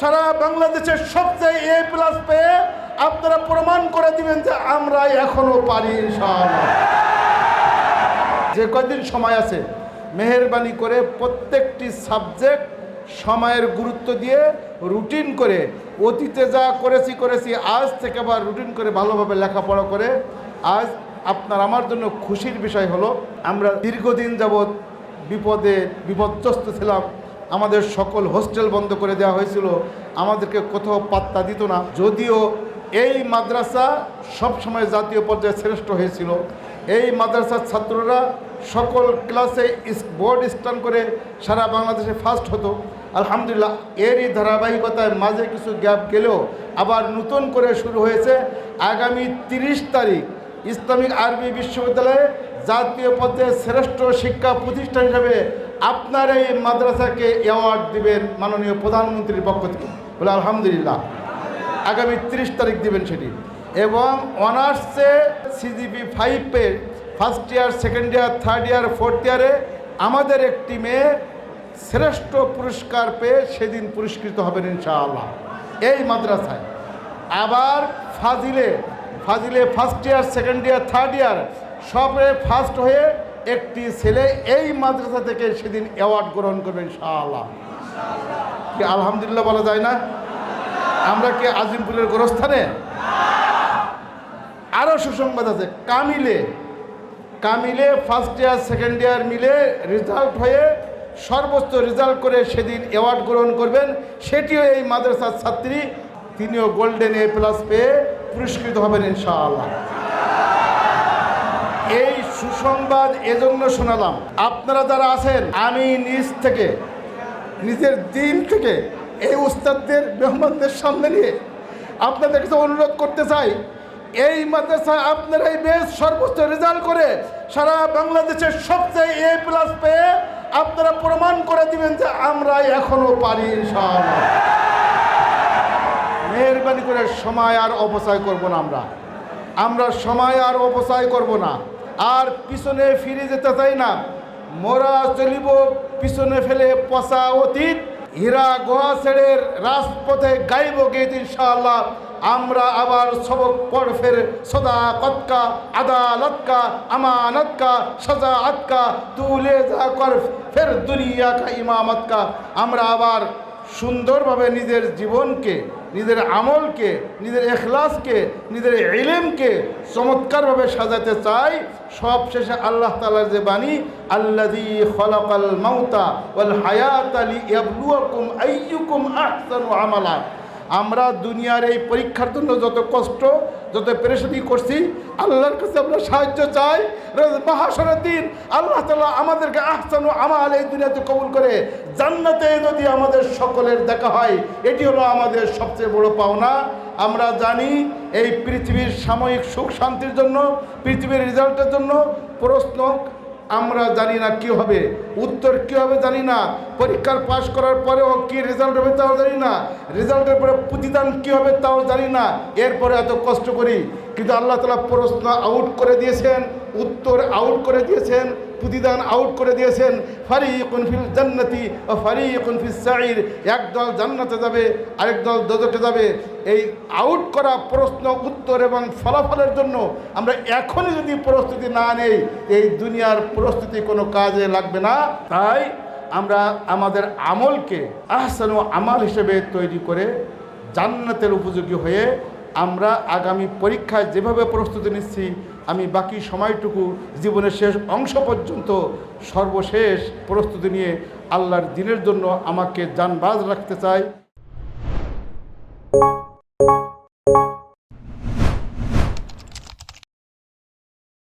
সারা বাংলাদেশের সবচেয়ে এ প্লাস পেয়ে আপনারা প্রমাণ করে দিবেন যে আমরা এখনো পারি ইনশাআল্লাহ। যে কয়দিন সময় আছে মেহেরবানি করে প্রত্যেকটি সাবজেক্ট সময়ের গুরুত্ব দিয়ে রুটিন করে অতীতে যা করেছি আজ থেকে আবার রুটিন করে ভালোভাবে লেখাপড়া করে আজ আপনার আমার জন্য খুশির বিষয় হলো আমরা দীর্ঘদিন যাবৎ বিপর্যস্ত ছিলাম। আমাদের সকল হোস্টেল বন্ধ করে দেওয়া হয়েছিল, আমাদেরকে কোথাও পাত্তা দিত না। যদিও এই মাদ্রাসা সবসময় জাতীয় পর্যায়ে শ্রেষ্ঠ হয়েছিল, এই মাদ্রাসার ছাত্ররা সকল ক্লাসে বোর্ড স্ট্যান্ড করে সারা বাংলাদেশে ফার্স্ট হতো। আলহামদুলিল্লাহ এরই ধারাবাহিকতায় মাঝে কিছু গ্যাপ গেলেও আবার নতুন করে শুরু হয়েছে। আগামী 30 তারিখ ইসলামিক আরবি বিশ্ববিদ্যালয়ে জাতীয় পর্যায়ে শ্রেষ্ঠ শিক্ষা প্রতিষ্ঠান হিসেবে আপনার এই মাদ্রাসাকে অ্যাওয়ার্ড দিবেন মাননীয় প্রধানমন্ত্রীর পক্ষ থেকে। বলে আলহামদুলিল্লাহ আগামী 30 তারিখ দিবেন সেটি। এবং অনার্সে CGPA 5 first year, second year, third year, fourth ইয়ারে আমাদের একটি মেয়ে শ্রেষ্ঠ পুরস্কার পেয়ে সেদিন পুরস্কৃত হবেন ইনশাআল্লাহ এই মাদ্রাসায়। আবার ফাজিলে first year, second year, third year সবে ফার্স্ট হয়ে একটি ছেলে এই মাদ্রাসা থেকে সেদিন অ্যাওয়ার্ড গ্রহণ করবেন ইনশাআল্লাহ। কি আলহামদুলিল্লাহ বলা যায় না? আমরা কি আজিমপুরের গোরস্থানে? আরও সুসংবাদ আছে, কামিলে ফার্স্ট ইয়ার, সেকেন্ড ইয়ার মিলে রেজাল্ট হয়ে সর্বোচ্চ রেজাল্ট করে সেদিন অ্যাওয়ার্ড গ্রহণ করবেন, সেটিও এই মাদ্রাসার ছাত্রী, তিনিও গোল্ডেন এ প্লাস পেয়ে পুরস্কৃত হবেন ইনশাআল্লাহ। এই সুসংবাদ এজন্য শোনালাম, আপনারা যারা আছেন, আমি নিজের দিল থেকে এই উস্তাদদের মেহমানদের সামনে নিয়ে আপনাদের কাছে অনুরোধ করতে চাই, এই মাদ্রাসায় আপনারা এই বেশ সর্বোচ্চ রেজাল্ট করে সারা বাংলাদেশের সবচেয়ে এ প্লাস পেয়ে আপনারা প্রমাণ করে দিবেন যে আমরা এখনো পারি ইনশাআল্লাহ। মেহেরবানি করে সময় আর অপচয় করব না, আমরা সময় আর অপচয় করব না, আর পিছনে ফিরে যেতে চাই না। মোরা চলিব পিছনে ফেলে পচা অতীত, হীরা গোয়াছেড়ের রাজপথে গাইব গীত ইনশাআল্লাহ। আমরা আবার সবক পড় ফের সদাকতকা, আদালতকা, আমানতকা, সাজাআতকা, তুলে যা কর ফের দুনিয়া কা ইমামতকা। আমরা আবার সুন্দরভাবে নিজের জীবনকে, নিজের আমলকে, নিজের এখলাসকে, নিজের ইলমকে চমৎকারভাবে সাজাতে চাই। সব শেষে আল্লাহ তাআলার যে বাণী, আল্লাযী খলাকাল মাউতা ওয়াল হায়াতা লিয়াবলুয়াকুম আইয়ুকুম আহসানু আমালা। আমরা দুনিয়ার এই পরীক্ষার জন্য যত কষ্ট, যত পেরেশানি করছি, আল্লাহর কাছে আমরা সাহায্য চাই। মাহশরের দিন আল্লাহ তাআলা আমাদেরকে আহসানু আমাল এই দুনিয়াতে কবুল করে জান্নাতে যদি আমাদের সকলের দেখা হয়, এটি হলো আমাদের সবচেয়ে বড় পাওনা। আমরা জানি এই পৃথিবীর সাময়িক সুখ শান্তির জন্য, পৃথিবীর রেজাল্টের জন্য প্রশ্ন আমরা জানি না কী হবে, উত্তর কী হবে জানি না, পরীক্ষার পাশ করার পরেও কী রেজাল্ট হবে তাও জানি না, রেজাল্টের পরে প্রতিদান কী হবে তাও জানি না, এরপরে এত কষ্ট করি। কিন্তু আল্লাহ তাআলা প্রশ্ন আউট করে দিয়েছেন, উত্তর আউট করে দিয়েছেন, প্রতিদান আউট করে দিয়েছেন। ফারিকুন ফিল জান্নাতি ওয়া ফারিকুন ফিস সাঈর। একদল জান্নাতে যাবে, আরেক দল দোজখে যাবে। এই আউট করা প্রশ্ন, উত্তর এবং ফলাফলের জন্য আমরা এখনই যদি প্রস্তুতি না নেই, এই দুনিয়ার প্রস্তুতি কোনো কাজে লাগবে না। তাই আমরা আমাদের আমলকে আহসানু আমাল হিসেবে তৈরি করে জান্নাতের উপযোগী হয়ে আমরা আগামী পরীক্ষায় যেভাবে প্রস্তুতি নিচ্ছি, আমি বাকি সময়টুকু জীবনের শেষ অংশ পর্যন্ত সর্বশেষ প্রস্তুতি নিয়ে আল্লাহর দ্বীনের জন্য আমাকে জানবাজ রাখতে চাই।